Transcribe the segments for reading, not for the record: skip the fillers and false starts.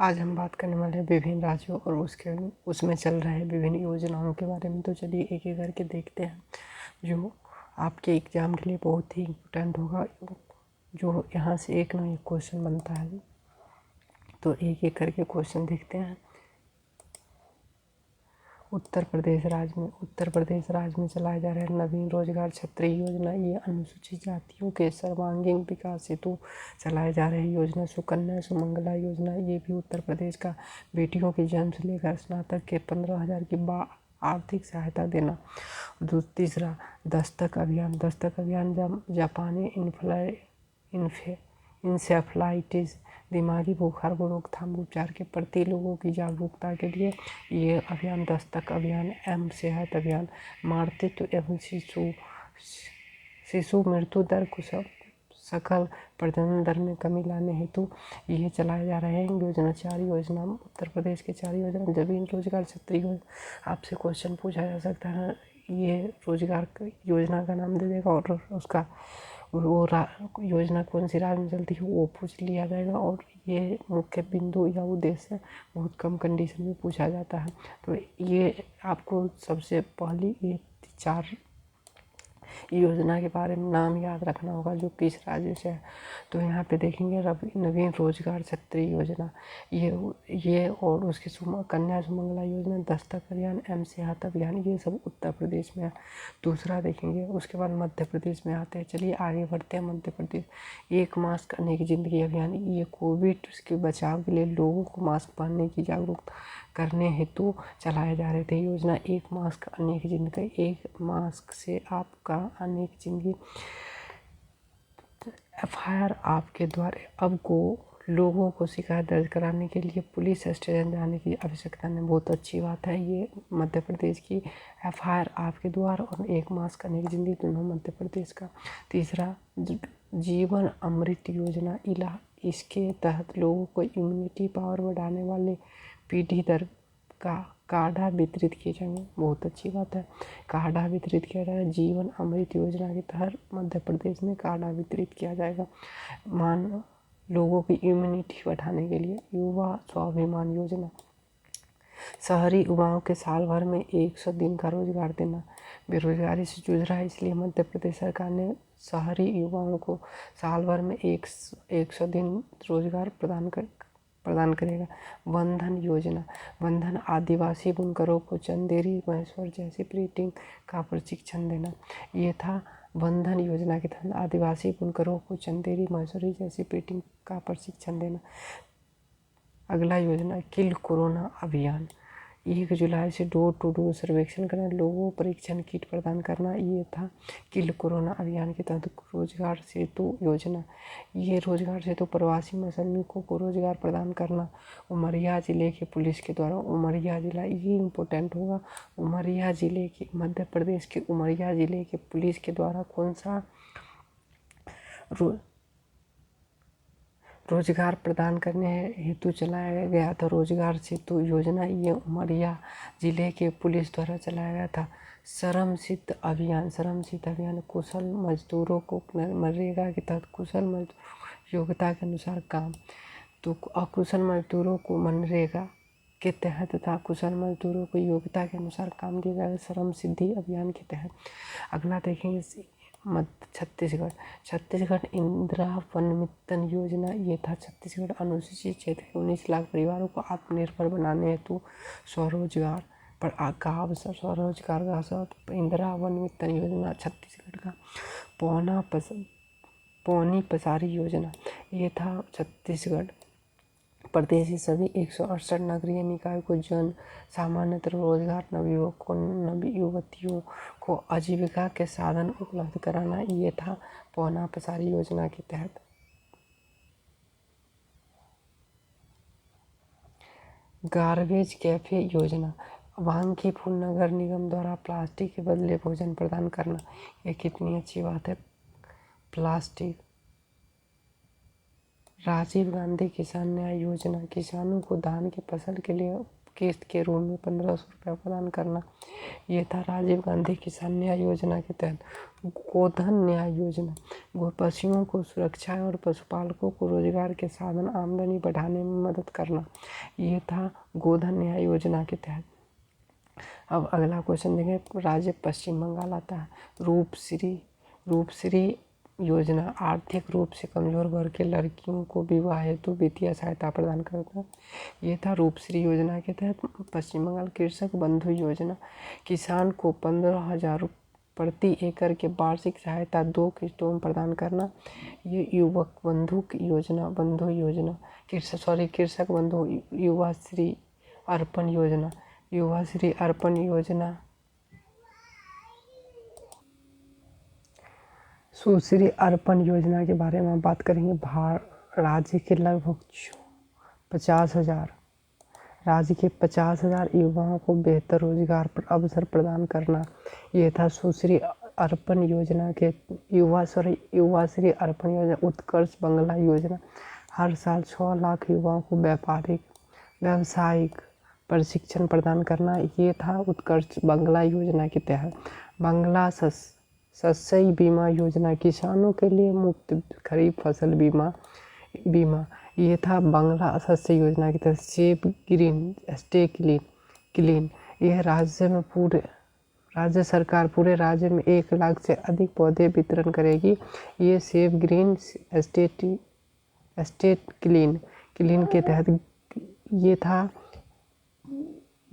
आज हम बात करने वाले हैं विभिन्न राज्यों और उसमें चल रहे विभिन्न योजनाओं के बारे में। तो चलिए एक एक करके देखते हैं जो आपके एग्ज़ाम के लिए बहुत ही इम्पोर्टेंट होगा, जो यहाँ से एक ना एक क्वेश्चन बनता है। तो एक एक करके क्वेश्चन देखते हैं। उत्तर प्रदेश राज्य में चलाया जा रहा है नवीन रोजगार छतरी योजना। ये अनुसूचित जातियों के सर्वांगीण विकास हेतु चलाए जा रही योजना। सुकन्या सुमंगला योजना, ये भी उत्तर प्रदेश का बेटियों के जन्म से लेकर स्नातक के 15,000 की आर्थिक सहायता देना। तीसरा दस्तक अभियान जापानी इंसेफ्लाइटिस दिमागी बुखार को रोकथाम उपचार के प्रति लोगों की जागरूकता के लिए ये अभियान दस्तक अभियान एवं सेहत अभियान। मातृत्व एवं शिशु मृत्यु दर को सकल प्रजनन दर में कमी लाने हेतु ये चलाए जा रहे हैं योजना। 4 योजना उत्तर प्रदेश के 4 योजना। जमीन रोजगार छतरी योजना, आपसे क्वेश्चन पूछा जा सकता है। ये रोजगार योजना का नाम दे देगा और उसका वो योजना कौन सी राज्य में चलती है वो पूछ लिया जाएगा। और ये मुख्य बिंदु या उद्देश्य बहुत कम कंडीशन में पूछा जाता है। तो ये आपको सबसे पहली ये 4 योजना के बारे में नाम याद रखना होगा जो किस राज्य से है। तो यहाँ पे देखेंगे नवीन रोजगार छतरी योजना, ये और उसकी कन्या सुमंगला योजना, दस्तक अभियान, एवं सेहत अभियान, ये सब उत्तर प्रदेश में है। दूसरा देखेंगे, उसके बाद मध्य प्रदेश में आते हैं। चलिए आगे बढ़ते हैं। मध्य प्रदेश एक मास्क अनेक जिंदगी अभियान, ये कोविड के बचाव के लिए लोगों को मास्क पहनने की जागरूकता करने हेतु चलाए जा रहे थे योजना। एक मास्क अनेक जिंदगी, एक मास्क से आपका अनेक जिंदगी। FIR आपके द्वारा अब को लोगों को शिकायत दर्ज कराने के लिए पुलिस स्टेशन जाने की आवश्यकता नहीं। बहुत अच्छी बात है ये मध्य प्रदेश की। FIR आपके द्वारा और एक मास्क अनेक जिंदगी दोनों मध्य प्रदेश का। तीसरा जीवन अमृत योजना इसके तहत लोगों को इम्यूनिटी पावर बढ़ाने वाले पीढ़ी दर का काढ़ा वितरित किए जाएंगे। बहुत अच्छी बात है, काढ़ा वितरित किया जाएगा। जीवन अमृत योजना के तहत मध्य प्रदेश में काढ़ा वितरित किया जाएगा लोगों की इम्यूनिटी बढ़ाने के लिए। युवा स्वाभिमान योजना, शहरी युवाओं के साल भर में 100 दिन का रोजगार देना। बेरोजगारी से जूझ रहा है, इसलिए मध्य प्रदेश सरकार ने शहरी युवाओं को साल भर में 100 दिन रोजगार प्रदान करेगा। वंदन योजना, वंदन आदिवासी बुनकरों को चंदेरी महेश्वर जैसी प्रिंटिंग का प्रशिक्षण देना। ये था वंदन योजना के तहत आदिवासी बुनकरों को चंदेरी महेश्वरी जैसी प्रिंटिंग का प्रशिक्षण देना। अगला योजना किल कोरोना अभियान, 1 जुलाई से डोर टू डोर सर्वेक्षण करना, लोगों परीक्षण किट प्रदान करना। ये था किल कोरोना अभियान के तहत रोजगार सेतु योजना। ये रोजगार सेतु प्रवासी मजदूरों को रोजगार प्रदान करना। उमरिया जिले के पुलिस के द्वारा, उमरिया जिला ये इम्पोर्टेंट होगा। उमरिया जिले के मध्य प्रदेश के उमरिया जिले के पुलिस के द्वारा कौन सा रोजगार प्रदान करने हेतु चलाया गया था रोजगार सेतु योजना। ये उमरिया जिले के पुलिस द्वारा चलाया गया था। श्रम सिद्ध अभियान कुशल मजदूरों को मनरेगा के तहत कुशल मजदूर योग्यता के अनुसार काम। तो अकुशल मजदूरों को मनरेगा के तहत तथा कुशल मजदूरों को योग्यता के अनुसार काम दिया जाएगा श्रम सिद्धि अभियान के तहत। अगला देखेंगे छत्तीसगढ़ इंदिरा वन मित्तन योजना। ये था छत्तीसगढ़ अनुसूचित क्षेत्र के 19 लाख परिवारों को आत्मनिर्भर बनाने हेतु स्वरोजगार का इंदिरा वन मित्तन योजना छत्तीसगढ़ का। पौनी पसारी योजना, ये था छत्तीसगढ़ प्रदेश के सभी 168 नगरीय निकाय को जन सामान्यतः रोजगार, नवयुवतियों को आजीविका के साधन उपलब्ध कराना। ये था पौना पसारी योजना के तहत। गार्बेज कैफे योजना, वांकीफूल नगर निगम द्वारा प्लास्टिक के बदले भोजन प्रदान करना। ये कितनी अच्छी बात है। प्लास्टिक राजीव गांधी किसान न्याय योजना, किसानों को धान की फसल के लिए किस्त के रूप में 1500 रुपया प्रदान करना। ये था राजीव गांधी किसान न्याय योजना के तहत। गोधन न्याय योजना, पशुओं को सुरक्षा और पशुपालकों को रोजगार के साधन आमदनी बढ़ाने में मदद करना। ये था गोधन न्याय योजना के तहत। अब अगला क्वेश्चन देखें, राज्य पश्चिम बंगाल आता है। रूपश्री योजना आर्थिक रूप से कमजोर वर्ग के लड़कियों को विवाह हेतु वित्तीय सहायता प्रदान करता है। ये था रूपश्री योजना के तहत पश्चिम बंगाल। कृषक बंधु योजना, किसान को 15,000 प्रति एकड़ के वार्षिक सहायता 2 किस्तों में प्रदान करना। ये युवक बंधु योजना कृषक बंधु युवा श्री अर्पण योजना सुश्री अर्पण योजना के बारे में बात करेंगे। राज्य के लगभग 50,000 युवाओं को बेहतर रोजगार पर अवसर प्रदान करना। ये था सुश्री अर्पण योजना के युवा श्री अर्पण योजना। उत्कर्ष बंगला योजना, हर साल 6 लाख युवाओं को व्यावसायिक प्रशिक्षण प्रदान करना। ये था उत्कर्ष बंगला योजना के तहत। बांग्ला शस्य बीमा योजना, किसानों के लिए मुफ्त खरीफ फसल बीमा। ये था बांग्ला शस्य योजना के तहत। सेव ग्रीन स्टे क्लीन, यह राज्य सरकार पूरे राज्य में 1 लाख से अधिक पौधे वितरण करेगी। ये सेव ग्रीन स्टे क्लीन के तहत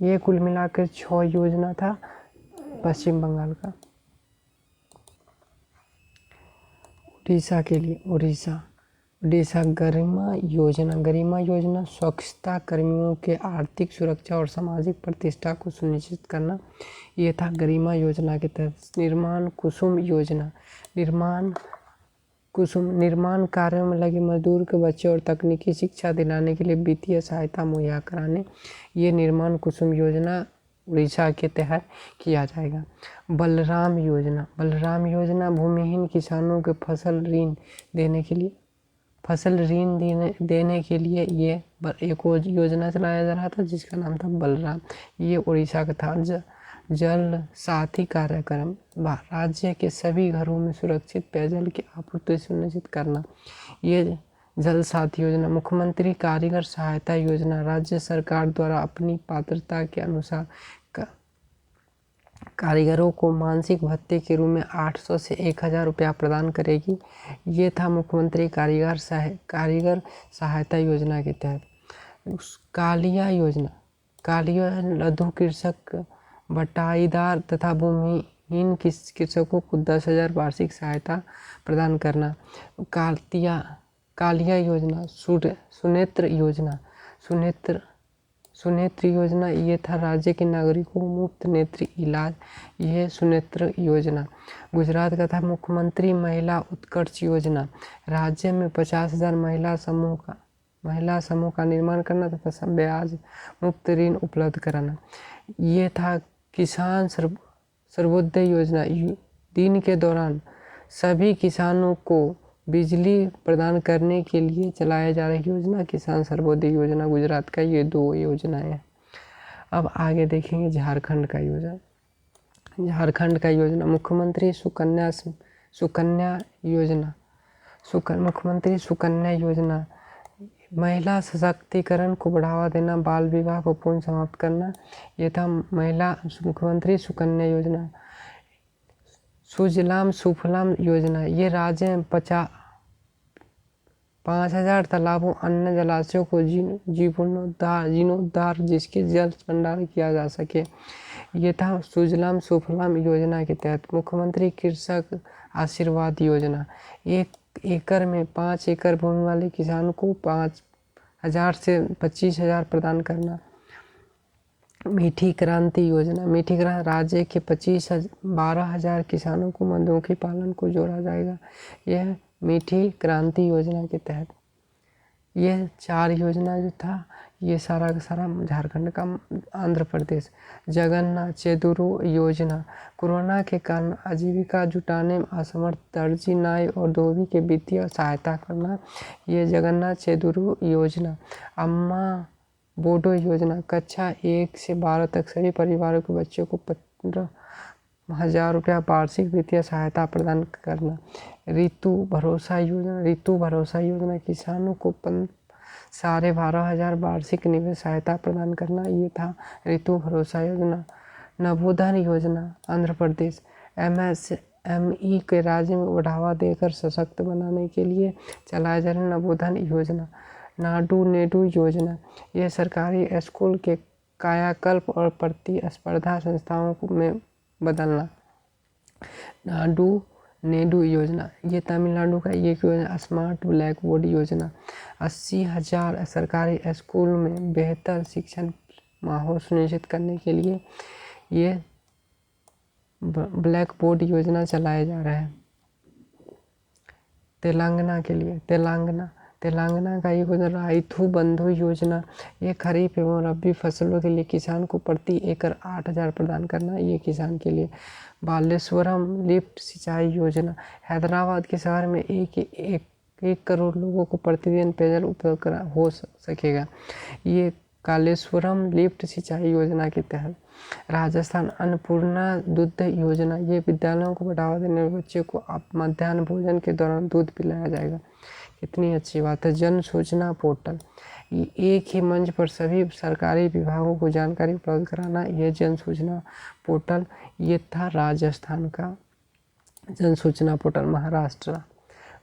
ये कुल मिलाकर 6 योजना था पश्चिम बंगाल का। उड़ीसा गरिमा योजना स्वच्छता कर्मियों के आर्थिक सुरक्षा और सामाजिक प्रतिष्ठा को सुनिश्चित करना। ये था गरिमा योजना के तहत। निर्माण कार्यों में लगे मजदूर के बच्चे और तकनीकी शिक्षा दिलाने के लिए वित्तीय सहायता मुहैया कराने। ये निर्माण कुसुम योजना उड़ीसा के तहत किया जाएगा। बलराम योजना भूमिहीन किसानों के फसल ऋण देने के लिए ये एक योजना चलाया जा रहा था जिसका नाम था बलराम। ये उड़ीसा का था। जल साथी कार्यक्रम, राज्य के सभी घरों में सुरक्षित पेयजल की आपूर्ति सुनिश्चित करना। ये जल साथी योजना। मुख्यमंत्री कारीगर सहायता योजना, राज्य सरकार द्वारा अपनी पात्रता के अनुसार कारीगरों को मासिक भत्ते के रूप में 800 से 1,000 रुपया प्रदान करेगी। ये था मुख्यमंत्री कारीगर सहायता योजना के तहत। कालिया लघु कृषक, बटाईदार तथा भूमिहीन कृषकों को 10,000 वार्षिक सहायता प्रदान करना। कालिया योजना। सुनेत्र योजना, ये था राज्य के नागरिकों को मुफ्त नेत्र इलाज। यह सुनेत्र योजना। गुजरात का था मुख्यमंत्री महिला उत्कर्ष योजना, राज्य में 50,000 महिला समूह का निर्माण करना तथा ब्याज मुक्त ऋण उपलब्ध कराना। ये था किसान सर्वोदय योजना, दिन के दौरान सभी किसानों को बिजली प्रदान करने के लिए चलाया जा रही योजना किसान सर्वोदय योजना गुजरात का। ये 2 योजनाएं हैं। अब आगे देखेंगे झारखंड का योजना। मुख्यमंत्री सुकन्या योजना महिला सशक्तिकरण को बढ़ावा देना, बाल विवाह को पूर्ण समाप्त करना। ये था मुख्यमंत्री सुकन्या योजना। सुजलाम सुफलाम योजना, ये राज्य में 5,000 तालाबों अन्य जलाशयों को जीर्णोद्धार जिसके जल भंडारण किया जा सके। ये था सुजलाम सुफलाम योजना के तहत। मुख्यमंत्री कृषक आशीर्वाद योजना, 1 एकड़ में 5 एकड़ भूमि वाले किसानों को 5,000 से 25,000 प्रदान करना। मीठी क्रांति योजना, राज्य के 12,000 किसानों को मधुमक्खी पालन को जोड़ा जाएगा। यह मीठी क्रांति योजना के तहत। यह 4 योजना जो था ये सारा का सारा झारखंड का। आंध्र प्रदेश जगन्नाथ चेदुरू योजना, कोरोना के कारण आजीविका जुटाने में असमर्थ दर्जी, नाई और धोबी के वित्तीय सहायता करना। ये जगन्नाथ चेदुरू योजना। बोडो योजना, कक्षा 1 से 12 तक सभी परिवारों के बच्चों को 15,000 रुपया वार्षिक वित्तीय सहायता प्रदान करना। ऋतु भरोसा योजना किसानों को 12,500 वार्षिक निवेश सहायता प्रदान करना। ये था ऋतु भरोसा योजना। नवोधन योजना आंध्र प्रदेश, MSME के राज्य में बढ़ावा देकर सशक्त बनाने के लिए चलाया जा रहा नवोधन योजना। नाडू नेडू योजना, यह सरकारी स्कूल के कायाकल्प और प्रतिस्पर्धा संस्थाओं में बदलना। नाडू नेडू योजना, ये तमिलनाडु का एक योजना। स्मार्ट ब्लैक बोर्ड योजना, 80,000 सरकारी स्कूल में बेहतर शिक्षण माहौल सुनिश्चित करने के लिए ये ब्लैक बोर्ड योजना चलाया जा रहा है। तेलंगाना के लिए तेलंगाना का एक योजना राइतु बंधु योजना, ये खरीफ एवं रबी फसलों के लिए किसान को प्रति एकड़ 8,000 प्रदान करना। ये किसान के लिए। बालेश्वरम लिफ्ट सिंचाई योजना, हैदराबाद के शहर में एक करोड़ लोगों को प्रतिदिन पेयजल उपलब्ध हो सकेगा। ये कालेश्वरम लिफ्ट सिंचाई योजना के तहत। राजस्थान अन्नपूर्णा दुग्ध योजना, ये विद्यालयों को बढ़ावा देने वाले बच्चों को मध्याह्न भोजन के दौरान दूध पिलाया जाएगा। कितनी अच्छी बात है। जन सूचना पोर्टल, एक ही मंच पर सभी सरकारी विभागों को जानकारी उपलब्ध कराना। यह जन सूचना पोर्टल, ये था राजस्थान का जन सूचना पोर्टल।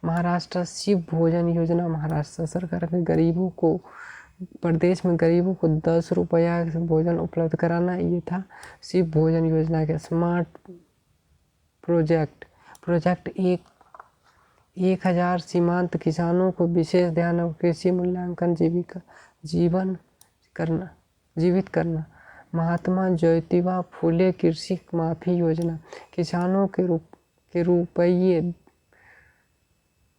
महाराष्ट्र शिव भोजन योजना, महाराष्ट्र सरकार के गरीबों को प्रदेश में गरीबों को 10 रुपया भोजन उपलब्ध कराना। ये था शिव भोजन योजना के। स्मार्ट प्रोजेक्ट 1,000 सीमांत किसानों को विशेष ध्यान और कृषि मूल्यांकन जीवित करना। महात्मा ज्योतिबा फूले कृषि माफी योजना, किसानों के रुपये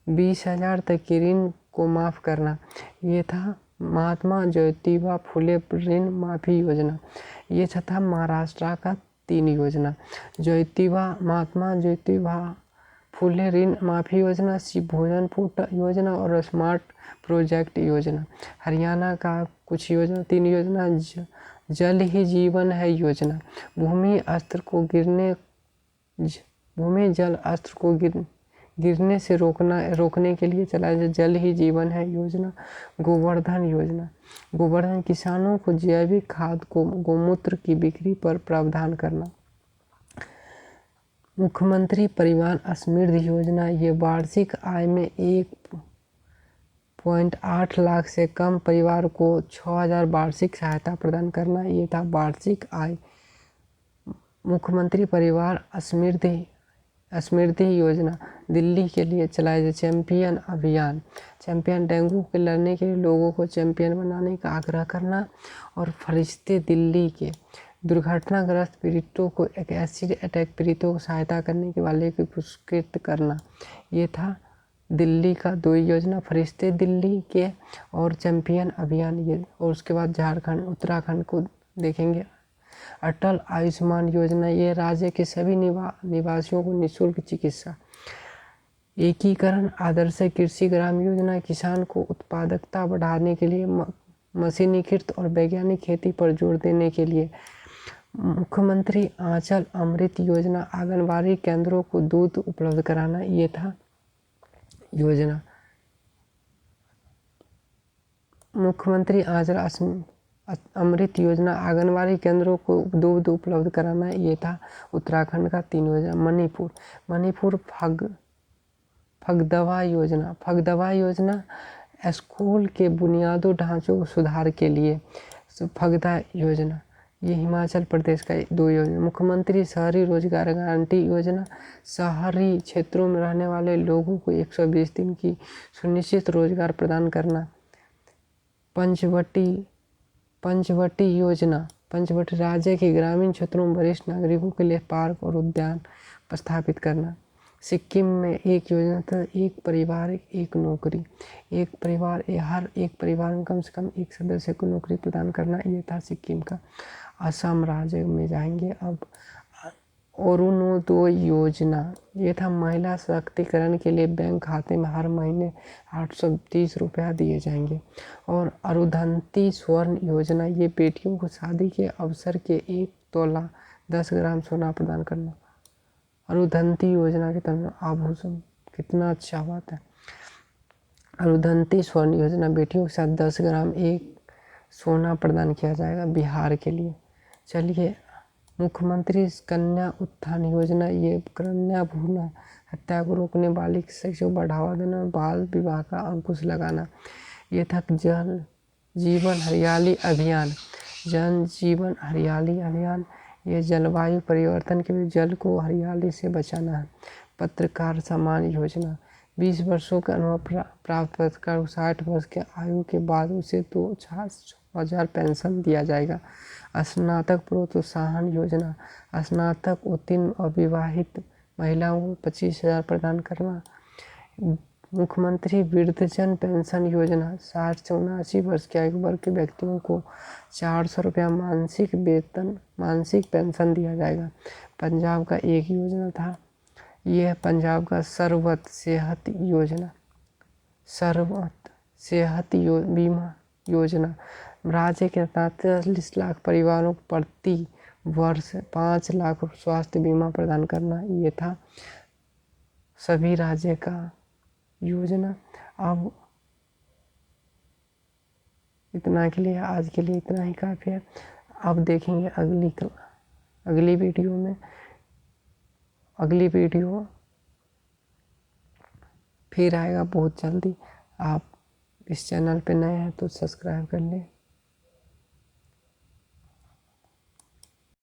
20,000 तक के ऋण को माफ़ करना। ये था महात्मा ज्योतिबा फूले ऋण माफी योजना। ये था महाराष्ट्र का 3 योजना। महात्मा ज्योतिबा फूले ऋण माफी योजना, शिव भोजन योजना और स्मार्ट प्रोजेक्ट योजना। हरियाणा का कुछ योजना, 3 योजना। जल ही जीवन है योजना, भूमि जल अस्त्र को गिरने से रोकने के लिए चलाया जाए जल ही जीवन है योजना। गोवर्धन किसानों को जैविक खाद को गौमूत्र की बिक्री पर प्रावधान करना। मुख्यमंत्री परिवार समृद्धि योजना, ये वार्षिक आय में 1.8 लाख से कम परिवार को 6,000 वार्षिक सहायता प्रदान करना। ये था वार्षिक आय। मुख्यमंत्री परिवार समृद्धि योजना, दिल्ली के लिए चलाया जाए चैंपियन अभियान। चैंपियन डेंगू के लड़ने के लिए लोगों को चैंपियन बनाने का आग्रह करना। और फरिश्ते दिल्ली के दुर्घटनाग्रस्त पीड़ितों को एक एसिड अटैक पीड़ितों को सहायता करने के वाले को पुरस्कृत करना। ये था दिल्ली का 2 योजना, फरिश्ते दिल्ली के और चैंपियन अभियान। ये और उसके बाद झारखंड उत्तराखंड को देखेंगे। अटल आयुष्मान योजना, ये राज्य के सभी निवासियों को निःशुल्क चिकित्सा। एकीकरण आदर्श कृषि ग्राम योजना, किसान को उत्पादकता बढ़ाने के लिए मशीनीकृत और वैज्ञानिक खेती पर जोर देने के लिए। मुख्यमंत्री आंचल अमृत योजना, आंगनबाड़ी केंद्रों को दूध उपलब्ध कराना। ये था योजना। मुख्यमंत्री आंचल अमृत योजना, आंगनबाड़ी केंद्रों को दूध उपलब्ध कराना। ये था उत्तराखंड का 3 योजना। मणिपुर फगदवा योजना, स्कूल के बुनियादी ढांचों को सुधार के लिए। फगदा योजना, ये हिमाचल प्रदेश का 2 योजना। मुख्यमंत्री शहरी रोजगार गारंटी योजना, शहरी क्षेत्रों में रहने वाले लोगों को 120 दिन की सुनिश्चित रोजगार प्रदान करना। पंचवटी योजना, राज्य के ग्रामीण क्षेत्रों में वरिष्ठ नागरिकों के लिए पार्क और उद्यान स्थापित करना। सिक्किम में एक योजना था, एक परिवार एक नौकरी। हर एक परिवार में कम से कम एक सदस्य को नौकरी प्रदान करना। ये था सिक्किम का। असम राज्य में जाएंगे अब। अरुणोदय योजना, ये था महिला सशक्तिकरण के लिए बैंक खाते में हर महीने 830 रुपया दिए जाएंगे। और अरुंधति स्वर्ण योजना, ये बेटियों को शादी के अवसर के 1 तोला 10 ग्राम सोना प्रदान करना। अरुंधति योजना के तहत आभूषण, कितना अच्छा बात है। अरुंधति स्वर्ण योजना, बेटियों के साथ 10 ग्राम एक सोना प्रदान किया जाएगा बिहार के लिए। चलिए, मुख्यमंत्री कन्या उत्थान योजना, ये कन्या भ्रूण हत्या को रोकने, बालिका शिक्षा को बढ़ावा देना, बाल विवाह का अंकुश लगाना। ये था जल जीवन हरियाली अभियान। जल जीवन हरियाली अभियान, ये जलवायु परिवर्तन के लिए जल को हरियाली से बचाना है। पत्रकार सम्मान योजना, 20 वर्षों का अनुभव प्राप्त पत्रकार को 60 वर्ष के आयु के बाद उसे 2,000 पेंशन दिया जाएगा। स्नातक प्रोत्साहन योजना, स्नातक उत्तीर्ण अविवाहित महिलाओं को 25,000 प्रदान करना। मुख्यमंत्री वृद्धजन पेंशन योजना, 60 से 79 वर्ष की आयु वर्ग के व्यक्तियों को 400 रुपया मासिक पेंशन दिया जाएगा। पंजाब का एक योजना था, यह पंजाब का सर्वत सेहत योजना, बीमा योजना। राज्य के 43 लाख परिवारों को प्रति वर्ष 5 लाख स्वास्थ्य बीमा प्रदान करना, ये था सभी राज्य का योजना। अब इतना के लिए, आज के लिए इतना ही काफ़ी है। अब देखेंगे अगली वीडियो में। अगली वीडियो फिर आएगा बहुत जल्दी। आप इस चैनल पे नए हैं तो सब्सक्राइब कर लें।